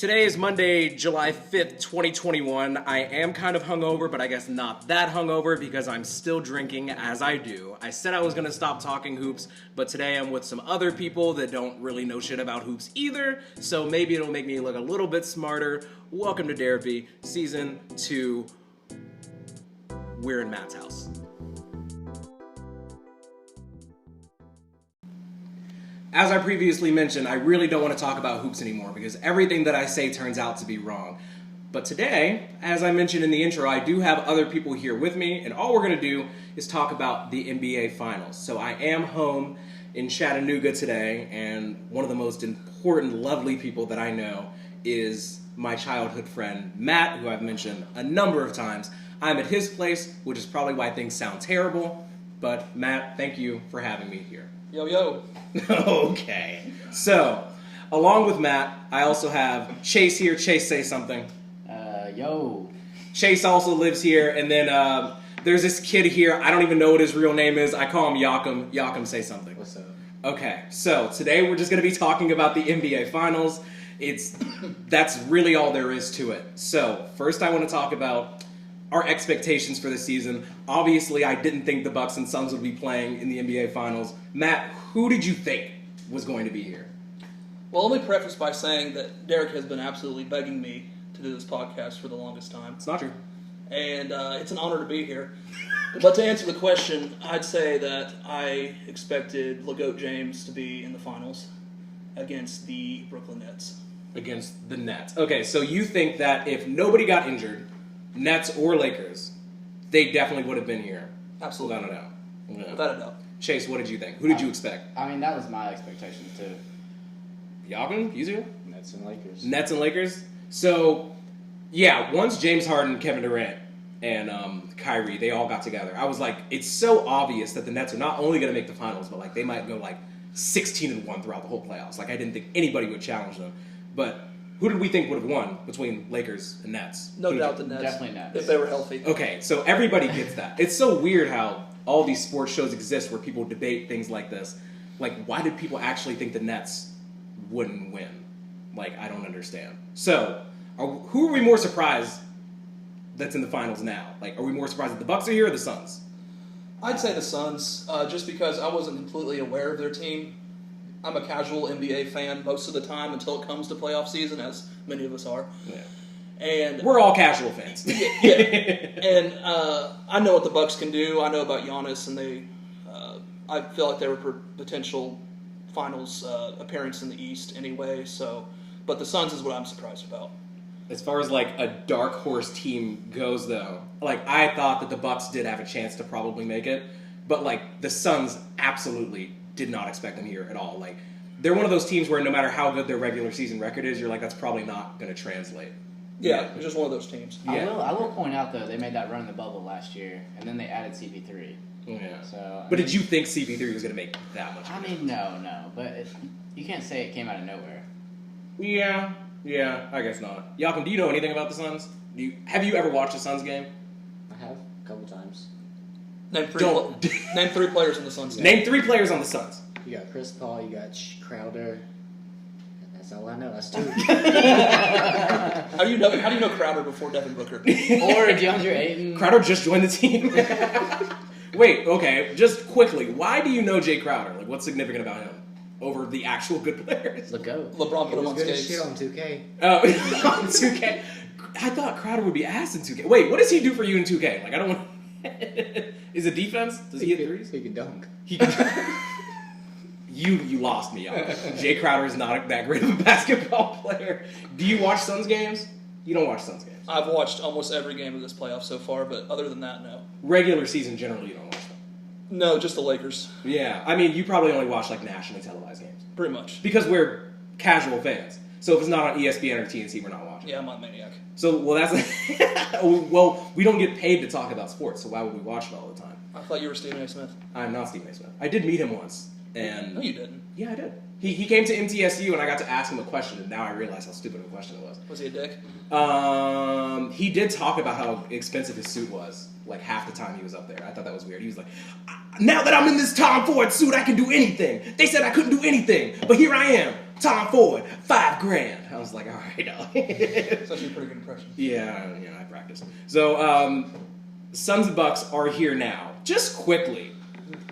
Today is Monday, July 5th, 2021. I am kind of hungover, but I guess not that hungover because I'm still drinking as I do. I said I was going to stop talking hoops, but today I'm with some other people that don't really know shit about hoops either, so maybe it'll make me look a little bit smarter. Welcome to Derapy, Season 2. We're in Matt's house. As I previously mentioned, I really don't want to talk about hoops anymore because everything that I say turns out to be wrong. But today, as I mentioned in the intro, I do have other people here with me, and all we're going to do is talk about the NBA Finals. So I am home in Chattanooga today, and one of the most important, lovely people that I know is my childhood friend, Matt, who I've mentioned a number of times. I'm at his place, which is probably why things sound terrible. But Matt, thank you for having me here. Yo, yo. Okay. So, along with Matt, I also have Chase here. Chase, say something. Yo. Chase also lives here. And then there's this kid here. I don't even know what his real name is. I call him Yakum. Yakum, say something. What's up? Okay. So, today we're just going to be talking about the NBA Finals. That's really all there is to it. So, first I want to talk about our expectations for the season. Obviously, I didn't think the Bucks and Suns would be playing in the NBA Finals. Matt, who did you think was going to be here? Well, let me preface by saying that Derek has been absolutely begging me to do this podcast for the longest time. It's not true. And it's an honor to be here. But to answer the question, I'd say that I expected LeGoat James to be in the finals against the Brooklyn Nets. Against the Nets. Okay, so you think that if nobody got injured, Nets or Lakers, they definitely would have been here. Absolutely. Without a doubt. Yeah. Without a doubt. Chase, what did you think? Who did you expect? I mean, that was my expectation, too. Yakin? You? Nets and Lakers. Nets and Lakers? So, yeah, once James Harden, Kevin Durant, and Kyrie, they all got together, I was like, it's so obvious that the Nets are not only going to make the finals, but like they might go like 16-1 throughout the whole playoffs. Like, I didn't think anybody would challenge them. But who did we think would have won between Lakers and Nets? No doubt the Nets. Definitely Nets. If they were healthy. Okay, so everybody gets that. It's so weird how all these sports shows exist where people debate things like this. Like, why did people actually think the Nets wouldn't win? Like, I don't understand. So, who are we more surprised that's in the finals now? Like, are we more surprised that the Bucks are here or the Suns? I'd say the Suns, just because I wasn't completely aware of their team. I'm a casual NBA fan most of the time until it comes to playoff season, as many of us are. Yeah. And we're all casual fans. Yeah. And I know what the Bucks can do. I know about Giannis, and I feel like they were potential finals appearance in the East anyway. So, but the Suns is what I'm surprised about. As far as like a dark horse team goes, though, like I thought that the Bucks did have a chance to probably make it, but like the Suns absolutely did not expect them here at all. Like, they're one of those teams where no matter how good their regular season record is, you're like, that's probably not going to translate. Yeah, it's just one of those teams. Yeah. I will point out, though, they made that run in the bubble last year, and then they added CP3. Yeah. So, but did you think CP3 was going to make that much? I mean, no. But you can't say it came out of nowhere. Yeah, I guess not. Yakum, do you know anything about the Suns? Have you ever watched a Suns game? I have a couple times. Name three players on the Suns. Name three players on the Suns. You got Chris Paul, you got Crowder. That's all I know. That's two. How do you know Crowder before Devin Booker? Or DeAndre Ayton. Crowder just joined the team. Wait, okay, just quickly, why do you know Jay Crowder? Like, what's significant about him over the actual good players? LeGoat. LeBron put him on good as skates. shit on 2K. Oh, on 2K. I thought Crowder would be ass in 2K. Wait, what does he do for you in 2K? Like, I don't want. Is it defense? Does he hit threes? He can dunk. He can. You lost me, y'all. Jay Crowder is not that great of a basketball player. Do you watch Suns games? You don't watch Suns games. I've watched almost every game of this playoff so far, but other than that, no. Regular season, generally, you don't watch them. No, just the Lakers. Yeah, I mean, you probably only watch like nationally televised games Pretty much. because we're casual fans. So if it's not on ESPN or TNT, we're not watching. Yeah, I'm not a maniac. So well, we don't get paid to talk about sports, so why would we watch it all the time? I thought you were Stephen A. Smith. I'm not Stephen A. Smith. I did meet him once, and No, you didn't. yeah, I did. He came to MTSU, and I got to ask him a question, and now I realize how stupid of a question it was. Was he a dick? He did talk about how expensive his suit was, like half the time he was up there. I thought that was weird. He was like, now that I'm in this Tom Ford suit, I can do anything. They said I couldn't do anything, but here I am. Tom Ford, $5,000. I was like, all right, no. It's actually a pretty good impression. Yeah, I practiced. So, Suns and Bucks are here now. Just quickly,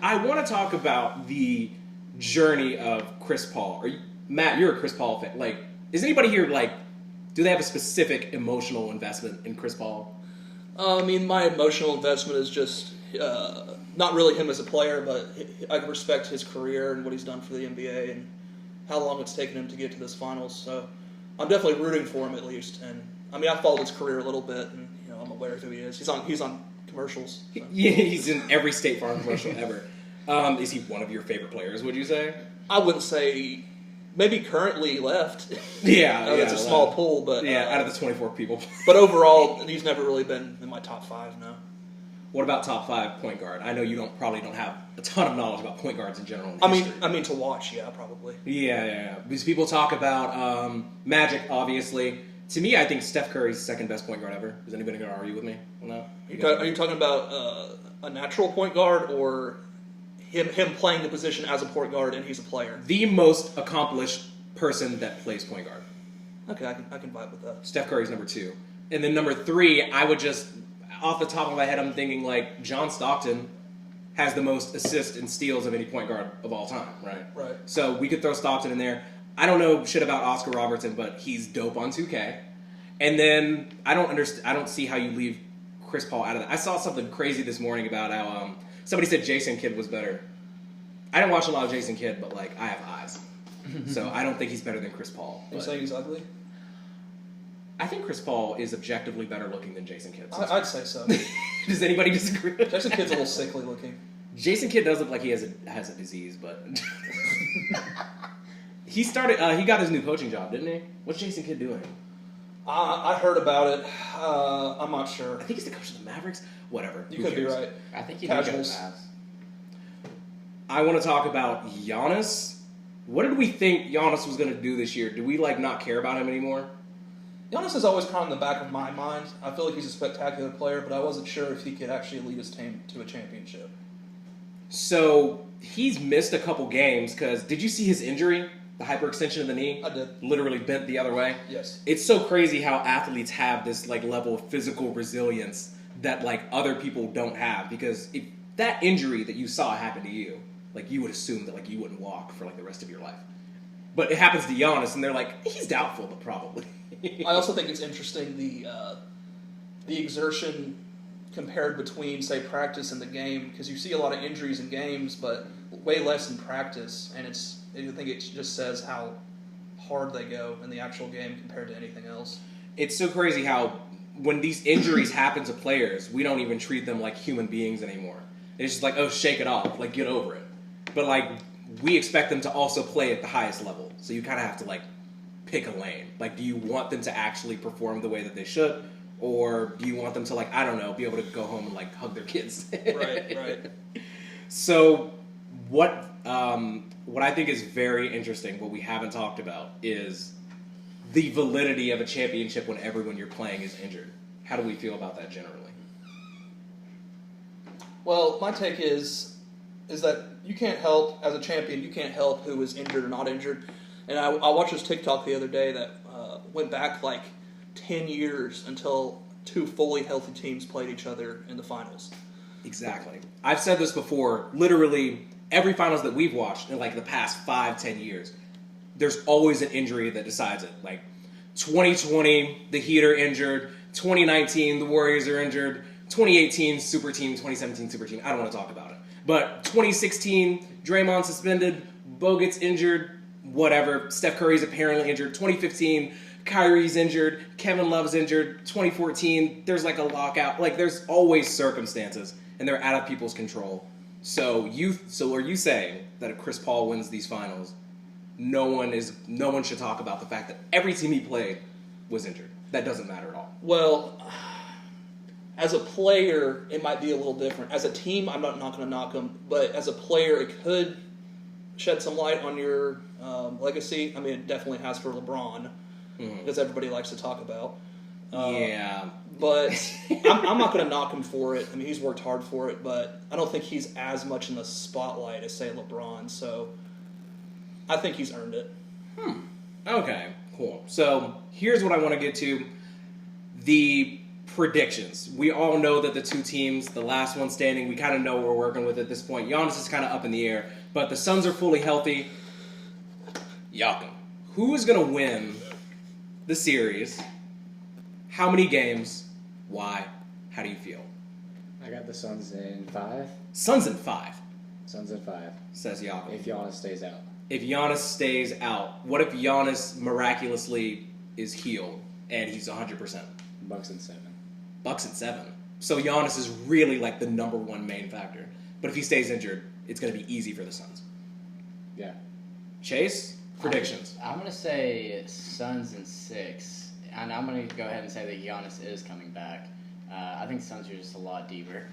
I want to talk about the journey of Chris Paul. Matt, you're a Chris Paul fan. Like, is anybody here, like, do they have a specific emotional investment in Chris Paul? I mean, my emotional investment is just not really him as a player, but I respect his career and what he's done for the NBA and how long it's taken him to get to this finals. So I'm definitely rooting for him at least. And I mean, I followed his career a little bit, and I'm aware of who he is. He's on commercials. So. Yeah, he's in every State Farm commercial ever. Is he one of your favorite players? Would you say? I wouldn't say. Maybe currently left. Yeah, it's a small pool, but out of the 24 people. But overall, he's never really been in my top 5 now. What about top 5 point guard? I know you probably don't have a ton of knowledge about point guards in general. I mean to watch, yeah, probably. Yeah. Because people talk about Magic, obviously. To me, I think Steph Curry's the second best point guard ever. Is anybody going to argue with me on that? Are you talking about a natural point guard or him playing the position as a point guard and he's a player? The most accomplished person that plays point guard. Okay, I can vibe with that. Steph Curry's number 2. And then number 3, I would just, off the top of my head, I'm thinking like John Stockton has the most assists and steals of any point guard of all time, right? Right. So we could throw Stockton in there. I don't know shit about Oscar Robertson, but he's dope on 2K. And then I don't see how you leave Chris Paul out of that. I saw something crazy this morning about how somebody said Jason Kidd was better. I didn't watch a lot of Jason Kidd, but like I have eyes, so I don't think he's better than Chris Paul. You're saying he's ugly? I think Chris Paul is objectively better looking than Jason Kidd. I'd say so. Does anybody disagree? Jason Kidd's a little sickly looking. Jason Kidd does look like he has a disease, but he he got his new coaching job, didn't he? What's Jason Kidd doing? I heard about it. I'm not sure. I think he's the coach of the Mavericks. Whatever. You could be right. I think he Casuals. I want to talk about Giannis. What did we think Giannis was going to do this year? Do we not care about him anymore? Giannis is always kind of in the back of my mind. I feel like he's a spectacular player, but I wasn't sure if he could actually lead his team to a championship. So he's missed a couple games because did you see his injury? The hyperextension of the knee? I did. Literally bent the other way? Yes. It's so crazy how athletes have this level of physical resilience that other people don't have, because if that injury that you saw happen to you, you would assume that you wouldn't walk for the rest of your life. But it happens to Giannis, and they're like, he's doubtful, but probably. I also think it's interesting the exertion compared between, say, practice and the game, because you see a lot of injuries in games, but way less in practice, and I think it just says how hard they go in the actual game compared to anything else. It's so crazy how when these injuries happen to players, we don't even treat them like human beings anymore. It's just oh, shake it off, get over it. But we expect them to also play at the highest level, so you kind of have to pick a lane. Do you want them to actually perform the way that they should, or do you want them to I don't know, be able to go home and hug their kids? Right. So what I think is very interesting, what we haven't talked about, is the validity of a championship when everyone you're playing is injured. How do we feel about that generally? Well, my take is that you can't help, as a champion, you can't help who is injured or not injured. And I watched this TikTok the other day that went back 10 years until 2 fully healthy teams played each other in the finals. Exactly. I've said this before. Literally, every finals that we've watched in the past 5-10 years, there's always an injury that decides it. 2020, the Heat are injured. 2019, the Warriors are injured. 2018, super team. 2017, super team. I don't want to talk about it. But 2016, Draymond suspended. Bo gets injured. Whatever. Steph Curry's apparently injured. 2015, Kyrie's injured. Kevin Love's injured. 2014, there's a lockout. There's always circumstances, and they're out of people's control. So are you saying that if Chris Paul wins these finals, no one should talk about the fact that every team he played was injured? That doesn't matter at all. Well, as a player, it might be a little different. As a team, I'm not going to knock him, but as a player, it could shed some light on your legacy. I mean, it definitely has for LeBron, because everybody likes to talk about. Yeah. But I'm not going to knock him for it. I mean, he's worked hard for it, but I don't think he's as much in the spotlight as, say, LeBron. So I think he's earned it. Okay, cool. So here's what I want to get to. The predictions. We all know that the two teams, the last one standing, we kind of know what we're working with at this point. Giannis is kind of up in the air, but the Suns are fully healthy. Yakum. Who is going to win the series? How many games? Why? How do you feel? I got the Suns in 5. Suns in 5, Suns in 5. says Yakum. If Giannis stays out. If Giannis stays out, what if Giannis miraculously is healed and he's 100%? Bucks in 7. Bucks in 7. So Giannis is really like the number one main factor. But if he stays injured, it's going to be easy for the Suns. Yeah. Chase, predictions. I'm going to say Suns in 6. And I'm going to go ahead and say that Giannis is coming back. I think Suns are just a lot deeper.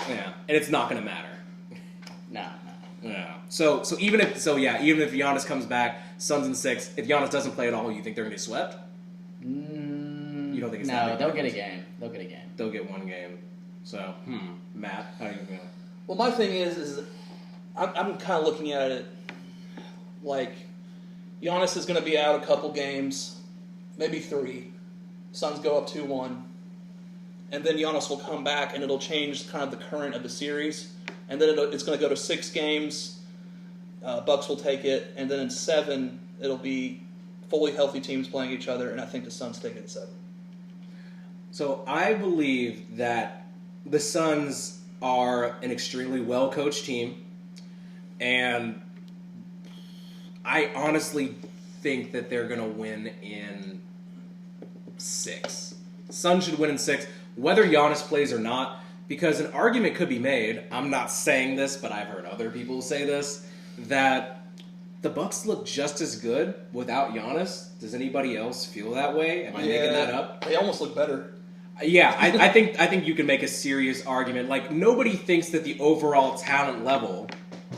Yeah, and it's not going to matter. No. Yeah. So even if Giannis comes back, Suns in 6. If Giannis doesn't play at all, you think they're going to get swept? You don't think it's that big? They'll get a game. They'll get one game. So, Matt, how do you feel? Well, my thing is I'm kind of looking at it like Giannis is going to be out a couple games, maybe 3. Suns go up 2-1. And then Giannis will come back, and it'll change kind of the current of the series. And then it's going to go to 6 games. Bucks will take it. And then in 7, it'll be fully healthy teams playing each other, and I think the Suns take it in 7. So I believe that the Suns are an extremely well-coached team, and I honestly think that they're going to win in 6. Suns should win in 6, whether Giannis plays or not, because an argument could be made, I'm not saying this, but I've heard other people say this, that the Bucks look just as good without Giannis. Does anybody else feel that way? Am I making that up? They almost look better. Yeah, I think you can make a serious argument. Like, nobody thinks that the overall talent level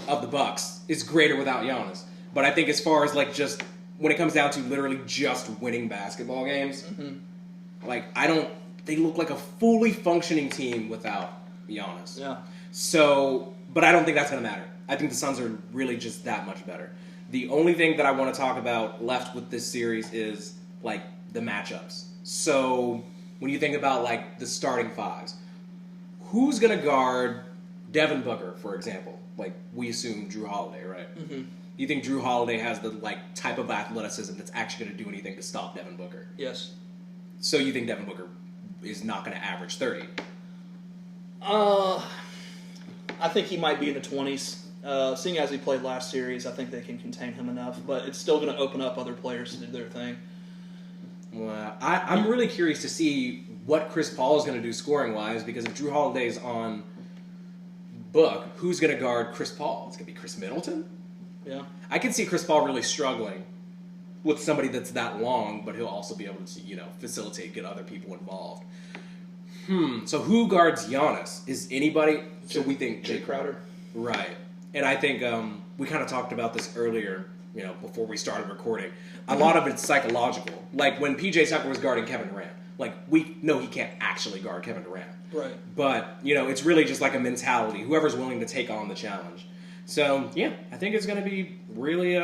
of the Bucks is greater without Giannis. But I think as far as like just when it comes down to literally just winning basketball games, they look like a fully functioning team without Giannis. Yeah. So, but I don't think that's going to matter. I think the Suns are really just that much better. The only thing that I want to talk about left with this series is like the matchups. So when you think about like the starting 5s, who's going to guard Devin Booker, for example? Like we assume Drew Holiday, right? Mm-hmm. You think Drew Holiday has the like type of athleticism that's actually going to do anything to stop Devin Booker? Yes. So you think Devin Booker is not going to average 30? I think he might be in the 20s. Seeing as he played last series, I think they can contain him enough, but it's still going to open up other players to do their thing. Well, I'm really curious to see what Chris Paul is going to do scoring-wise, because if Drew Holiday's on Book, who's going to guard Chris Paul? It's going to be Chris Middleton? Yeah. I can see Chris Paul really struggling with somebody that's that long, but he'll also be able to, facilitate, get other people involved. So who guards Giannis? Is anybody... So we think... Jay Crowder. Right. And I think we kind of talked about this earlier, before we started recording. A lot of it's psychological. Like when P.J. Tucker was guarding Kevin Durant, like we know he can't actually guard Kevin Durant. Right. But, it's really just like a mentality. Whoever's willing to take on the challenge. So, yeah, I think it's going to be really,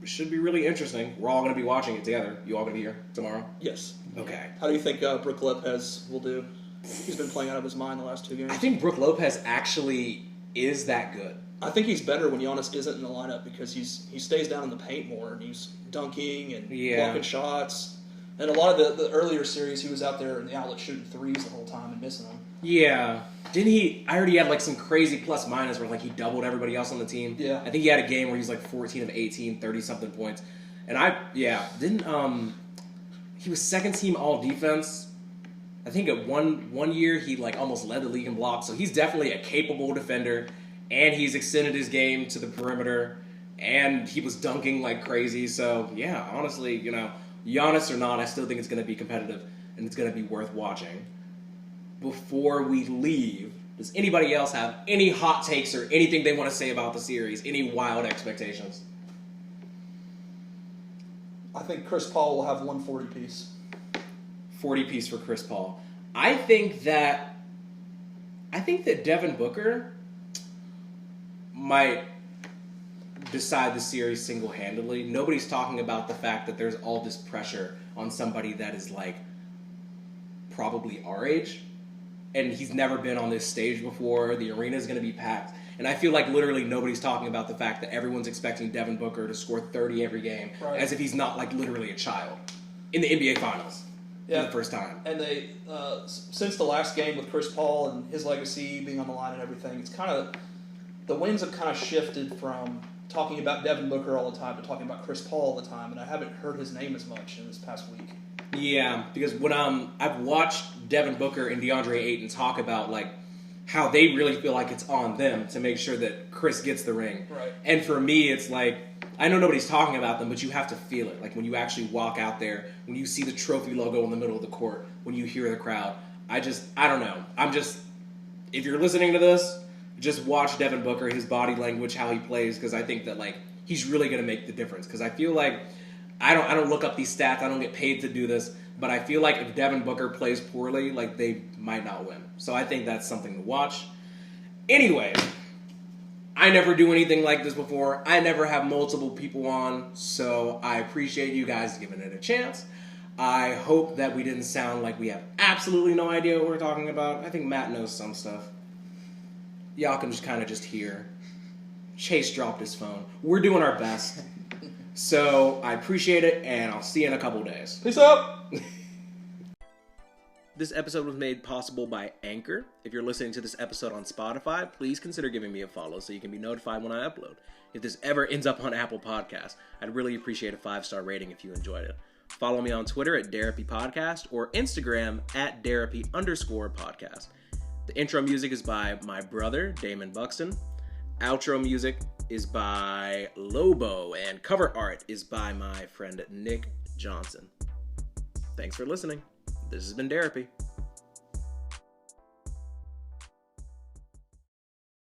should be really interesting. We're all going to be watching it together. You all going to be here tomorrow? Yes. Okay. How do you think Brook Lopez will do? He's been playing out of his mind the last 2 games. I think Brook Lopez actually is that good. I think he's better when Giannis isn't in the lineup because he stays down in the paint more and he's dunking and blocking shots. And a lot of the earlier series, he was out there in the outlet shooting threes the whole time and missing them. Yeah. Didn't he? I heard he had like some crazy plus minus where like he doubled everybody else on the team. Yeah. I think he had a game where he's like 14 of 18, 30 something points. And he was second team all defense. I think at one year he like almost led the league in blocks. So he's definitely a capable defender. And he's extended his game to the perimeter. And he was dunking like crazy. So, yeah, honestly, Giannis or not, I still think it's going to be competitive. And it's going to be worth watching. Before we leave, does anybody else have any hot takes or anything they want to say about the series? Any wild expectations? I think Chris Paul will have 140 piece. 40 piece for Chris Paul. I think that Devin Booker might decide the series single-handedly. Nobody's talking about the fact that there's all this pressure on somebody that is like probably our age, and he's never been on this stage before. The arena's going to be packed. And I feel like literally nobody's talking about the fact that everyone's expecting Devin Booker to score 30 every game, as if he's not like literally a child in the NBA Finals for the first time. And they, since the last game with Chris Paul and his legacy being on the line and everything, it's kind of, the winds have kind of shifted from talking about Devin Booker all the time to talking about Chris Paul all the time, and I haven't heard his name as much in this past week. Yeah, because when I've watched Devin Booker and DeAndre Ayton talk about like how they really feel like it's on them to make sure that Chris gets the ring. Right. And for me, it's like, I know nobody's talking about them, but you have to feel it. Like when you actually walk out there, when you see the trophy logo in the middle of the court, when you hear the crowd, I don't know. If you're listening to this, just watch Devin Booker, his body language, how he plays, because I think that like he's really going to make the difference. Because I feel like I don't look up these stats. I don't get paid to do this. But I feel like if Devin Booker plays poorly, like they might not win. So I think that's something to watch. Anyway, I never do anything like this before. I never have multiple people on, so I appreciate you guys giving it a chance. I hope that we didn't sound like we have absolutely no idea what we're talking about. I think Matt knows some stuff. Y'all can just kind of just hear. Chase dropped his phone. We're doing our best. So I appreciate it, and I'll see you in a couple days. Peace out! This episode was made possible by Anchor. If you're listening to this episode on Spotify, please consider giving me a follow so you can be notified when I upload. If this ever ends up on Apple Podcasts, I'd really appreciate a 5-star rating if you enjoyed it. Follow me on Twitter at Derapy Podcast or Instagram at Derapy_podcast. The intro music is by my brother, Damon Buxton. Outro music is by Lobo, and cover art is by my friend Nick Johnson. Thanks for listening. This has been Derapy.